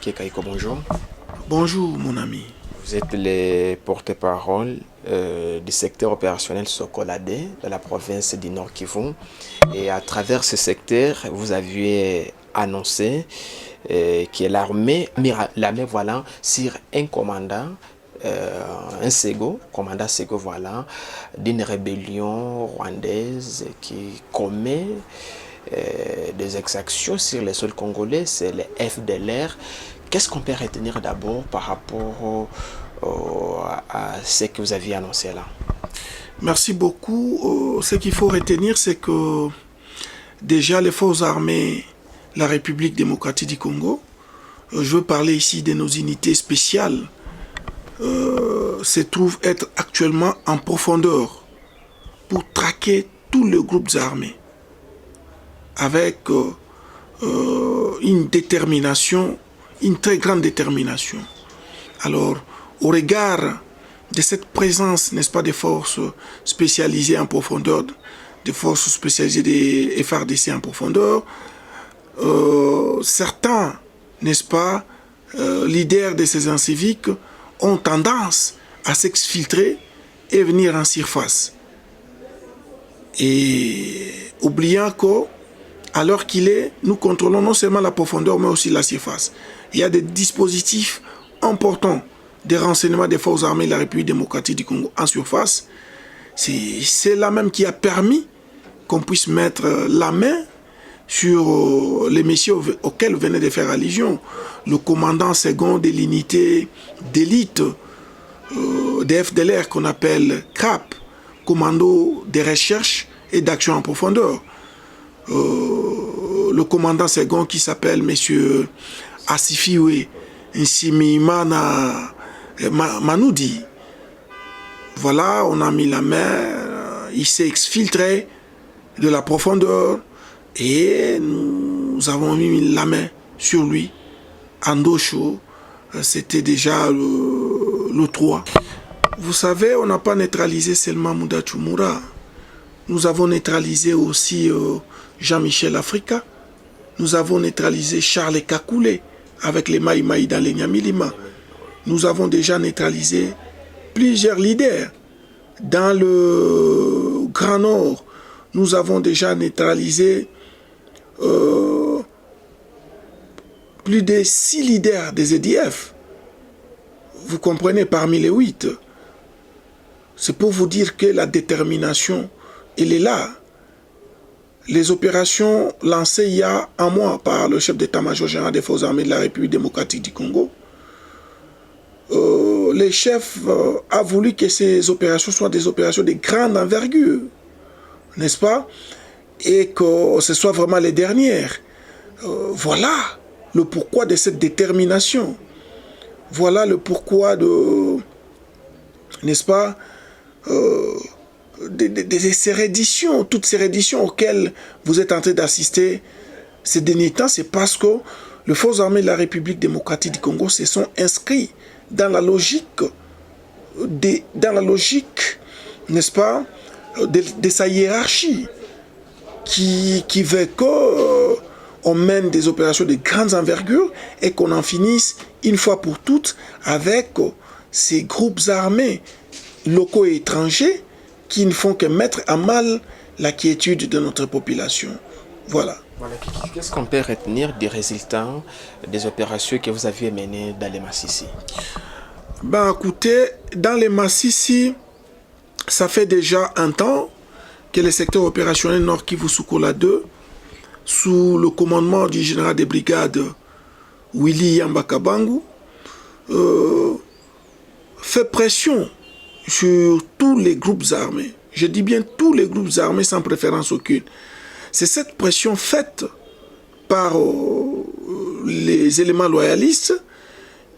Mike Kaiko, bonjour. Bonjour mon ami. Vous êtes le porte-parole du secteur opérationnel Sokolade de la province du Nord Kivu. Et à travers ce secteur, vous aviez annoncé que l'armée voilà, sur un commandant, un Sego, commandant Sego, voilà, d'une rébellion rwandaise qui commet des exactions sur les sols congolais, c'est le FDLR. Qu'est-ce qu'on peut retenir d'abord par rapport à ce que vous aviez annoncé là? Merci beaucoup. Ce qu'il faut retenir, c'est que déjà les forces armées de la République démocratique du Congo, je veux parler ici de nos unités spéciales, se trouvent être actuellement en profondeur pour traquer tous les groupes armés avec une détermination, une très grande détermination. Alors, au regard de cette présence, n'est-ce pas, des forces spécialisées en profondeur, des forces spécialisées des FARDC en profondeur, certains, n'est-ce pas, leaders de ces civiques ont tendance à s'exfiltrer et venir en surface. Et oubliant qu'à l'heure qu'il est, nous contrôlons non seulement la profondeur, mais aussi la surface. Il y a des dispositifs importants des renseignements des forces armées de la République démocratique du Congo en surface. C'est là même qui a permis qu'on puisse mettre la main sur les messieurs auxquels venait de faire allusion. Le commandant second de l'unité d'élite des FDLR qu'on appelle CRAP, commando de recherche et d'action en profondeur. Le commandant second qui s'appelle monsieur Asifiwe Nsimimana Manoudi. Voilà, on a mis la main, il s'est exfiltré de la profondeur et nous avons mis la main sur lui. Andosho, c'était déjà le 3. Vous savez, on n'a pas neutralisé seulement Mouda Chumura. Nous avons neutralisé aussi Jean-Michel Africa. Nous avons neutralisé Charles Kakoulé avec les Maï Maï dans les Nyamilima. Nous avons déjà neutralisé plusieurs leaders. Dans le Grand Nord, nous avons déjà neutralisé plus de 6 leaders des EDF. Vous comprenez, parmi les 8. C'est pour vous dire que la détermination, elle est là. Les opérations lancées il y a un mois par le chef d'état-major général des forces armées de la République démocratique du Congo, le chef a voulu que ces opérations soient des opérations de grande envergure, n'est-ce pas? Et que ce soit vraiment les dernières. Voilà le pourquoi de cette détermination. Voilà le pourquoi de, n'est-ce pas, de ces redditions, toutes ces redditions auxquelles vous êtes en train d'assister ces derniers temps, c'est parce que les forces armées de la République démocratique du Congo se sont inscrits dans la logique, n'est-ce pas, de sa hiérarchie, qui veut qu'on mène des opérations de grandes envergures et qu'on en finisse une fois pour toutes avec ces groupes armés locaux et étrangers qui ne font que mettre à mal la quiétude de notre population. Voilà. Qu'est-ce qu'on peut retenir des résultats des opérations que vous aviez menées dans les Massissi? Ben écoutez, dans les Massissi, ça fait déjà un temps que le secteur opérationnel Nord Kivu Sukola 2, sous le commandement du général des brigades Willy Yambakabangu, fait pression sur tous les groupes armés. Je dis bien tous les groupes armés sans préférence aucune. C'est cette pression faite par les éléments loyalistes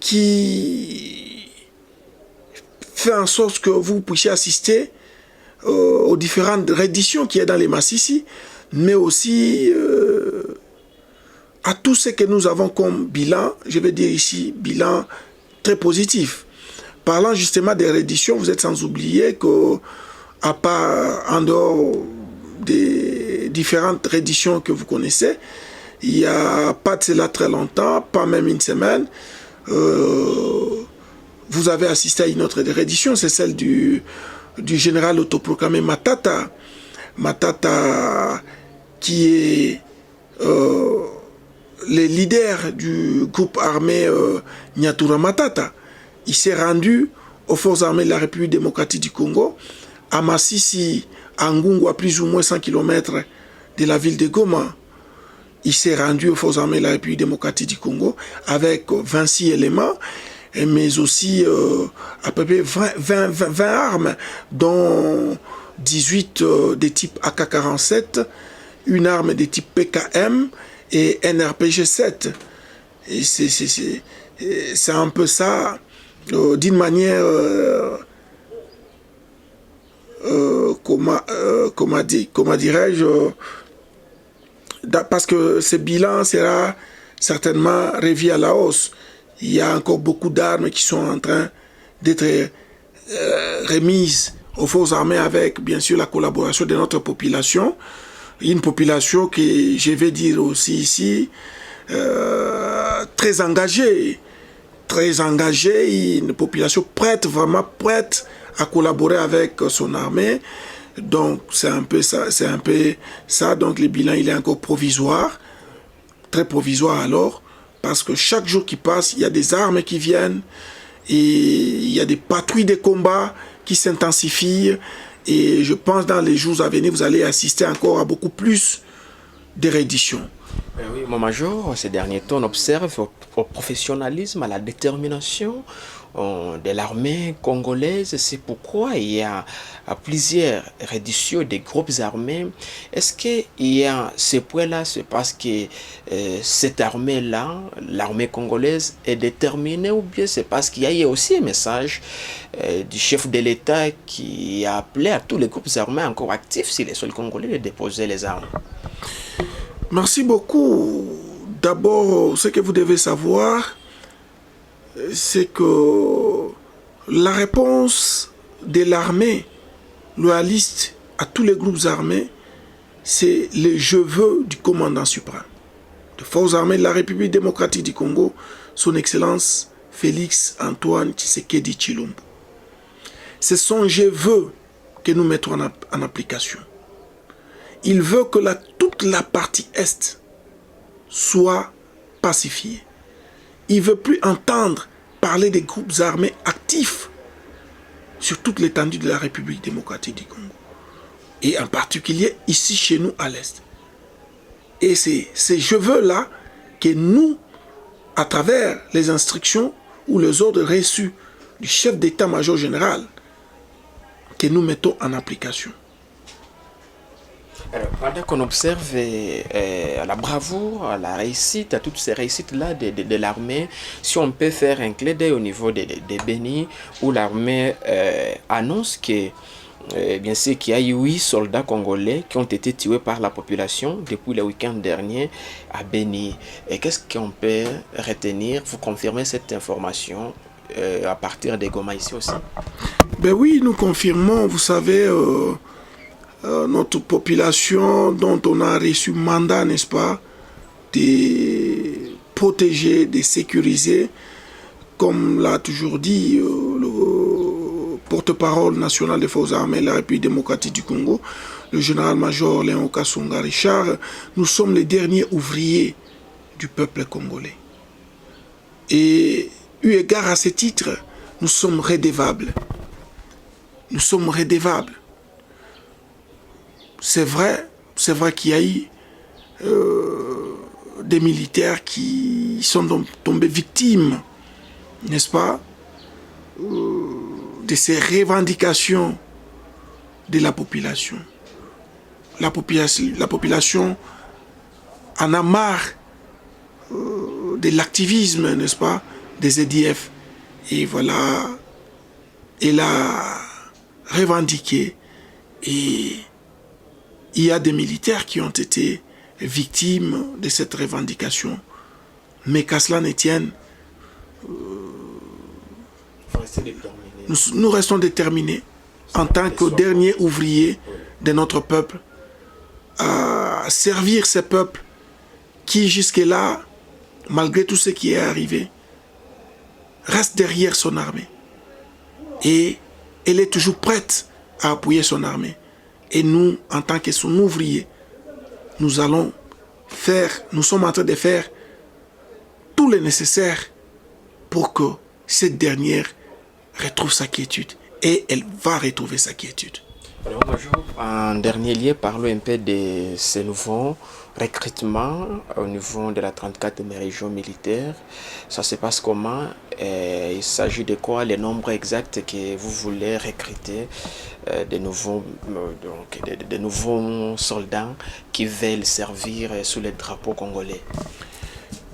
qui fait en sorte que vous puissiez assister aux différentes redditions qu'il y a dans les Massissi, mais aussi à tout ce que nous avons comme bilan, je vais dire ici, bilan très positif. Parlant justement des redditions, vous êtes sans oublier que, à part en dehors des différentes redditions que vous connaissez, il n'y a pas de cela très longtemps, pas même une semaine, vous avez assisté à une autre reddition, c'est celle du général autoproclamé Matata. Matata, qui est le leader du groupe armé Nyatura Matata. Il s'est rendu aux forces armées de la République démocratique du Congo, à Massissi, à Ngungu, à plus ou moins 100 km de la ville de Goma. Il s'est rendu aux forces armées de la République démocratique du Congo avec 26 éléments, mais aussi à peu près 20 armes, dont 18 des types AK-47, une arme des types PKM et NRPG-7. Et c'est un peu ça, d'une manière, comment dirais-je, parce que ce bilan sera certainement revu à la hausse. Il y a encore beaucoup d'armes qui sont en train d'être remises aux forces armées avec, bien sûr, la collaboration de notre population. Une population qui, je vais dire aussi ici, très engagée, une population prête, vraiment prête à collaborer avec son armée. Donc, c'est un peu ça. Donc, le bilan, il est encore provisoire, très provisoire alors, parce que chaque jour qui passe, il y a des armes qui viennent, et il y a des patrouilles de combat qui s'intensifient, et je pense dans les jours à venir, vous allez assister encore à beaucoup plus de rééditions. Oui, mon major, ces derniers temps, on observe au professionnalisme, à la détermination de l'armée congolaise. C'est pourquoi il y a plusieurs rééditions des groupes armés. Est-ce qu'il y a ce point-là, c'est parce que cette armée-là, l'armée congolaise, est déterminée, ou bien c'est parce qu'il y a aussi un message du chef de l'État qui a appelé à tous les groupes armés encore actifs, si les sols congolais, de déposer les armes? Merci beaucoup. D'abord, ce que vous devez savoir, c'est que la réponse de l'armée loyaliste à tous les groupes armés, c'est le je veux du commandant suprême des forces armées de la République démocratique du Congo, son Excellence Félix Antoine Tshisekedi Tshilombo. C'est son je veux que nous mettons en application. Il veut que toute la partie Est soit pacifiée. Il ne veut plus entendre parler des groupes armés actifs sur toute l'étendue de la République démocratique du Congo. Et en particulier ici chez nous à l'Est. Et c'est ces je veux-là que nous, à travers les instructions ou les ordres reçus du chef d'état-major général, que nous mettons en application. Alors, pendant qu'on observe la bravoure, la réussite, à toutes ces réussites-là de l'armée, si on peut faire un clin d'œil au niveau de Béni, où l'armée annonce que, bien sûr, qu'il y a eu 8 soldats congolais qui ont été tués par la population depuis le week-end dernier à Béni. Et qu'est-ce qu'on peut retenir? Vous confirmez cette information à partir de Goma ici aussi? Ben oui, nous confirmons, vous savez, notre population dont on a reçu mandat, n'est-ce pas, de protéger, de sécuriser, comme l'a toujours dit le porte-parole national des forces armées de la République démocratique du Congo, le général-major Léon Kasonga Richard, nous sommes les derniers ouvriers du peuple congolais. Et eu égard à ce titre, nous sommes redevables. Nous sommes redevables. C'est vrai qu'il y a eu des militaires qui sont tombés victimes, n'est-ce pas, de ces revendications de la population. La population en a marre de l'activisme, n'est-ce pas, des EDF. Et voilà, elle a revendiqué. Et il y a des militaires qui ont été victimes de cette revendication. Mais qu'à cela ne tienne, nous restons déterminés en tant que derniers ouvriers de notre peuple à servir ce peuple qui jusque-là, malgré tout ce qui est arrivé, reste derrière son armée. Et elle est toujours prête à appuyer son armée. Et nous, en tant que son ouvrier, nous sommes en train de faire tout le nécessaire pour que cette dernière retrouve sa quiétude. Et elle va retrouver sa quiétude. Alors, en dernier lieu, parlons un peu de ces nouveaux recrutements au niveau de la 34e région militaire. Ça se passe comment? Il s'agit de quoi? Le nombre exact que vous voulez recruter de nouveaux soldats qui veulent servir sous le drapeau congolais?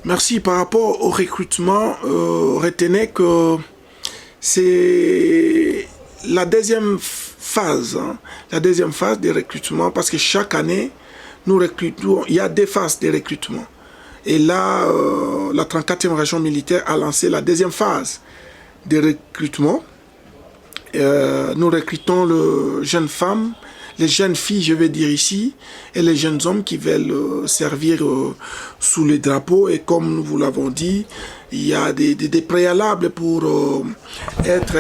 Merci. Par rapport au recrutement, retenez que c'est la deuxième phase de recrutement, parce que chaque année, nous recrutons, il y a deux phases de recrutement. Et là, la 34e région militaire a lancé la deuxième phase de recrutement. Nous recrutons les jeunes femmes, les jeunes filles, je vais dire ici, et les jeunes hommes qui veulent servir sous les drapeaux. Et comme nous vous l'avons dit, il y a des préalables pour être,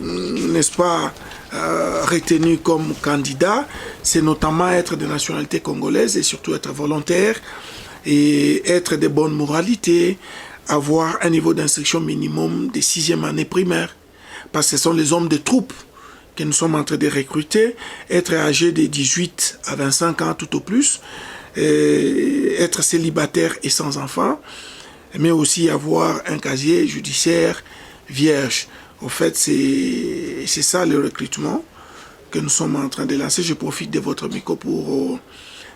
n'est-ce pas, retenu comme candidat. C'est notamment être de nationalité congolaise et surtout être volontaire et être de bonne moralité, avoir un niveau d'instruction minimum de 6e année primaire, parce que ce sont les hommes de troupes que nous sommes en train de recruter, être âgé de 18 à 25 ans tout au plus, être célibataire et sans enfant, mais aussi avoir un casier judiciaire vierge. En fait, c'est ça le recrutement que nous sommes en train de lancer. Je profite de votre micro pour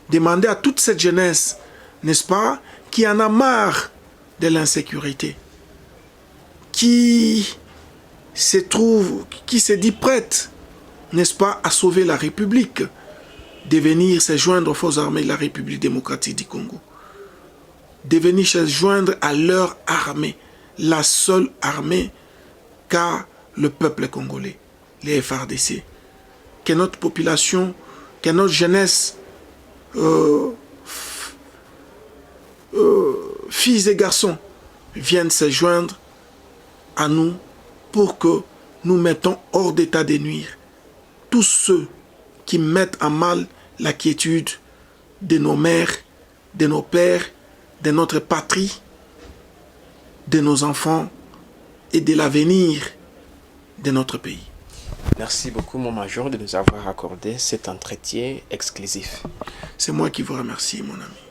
demander à toute cette jeunesse, n'est-ce pas, qui en a marre de l'insécurité, qui se dit prête, n'est-ce pas, à sauver la République, de venir se joindre aux forces armées de la République démocratique du Congo, de venir se joindre à leur armée, la seule armée qu'a le peuple congolais, les FARDC. Que notre population, que notre jeunesse, filles et garçons, viennent se joindre à nous pour que nous mettons hors d'état de nuire tous ceux qui mettent en mal la quiétude de nos mères, de nos pères, de notre patrie, de nos enfants et de l'avenir de notre pays. Merci beaucoup, mon major, de nous avoir accordé cet entretien exclusif. C'est moi qui vous remercie, mon ami.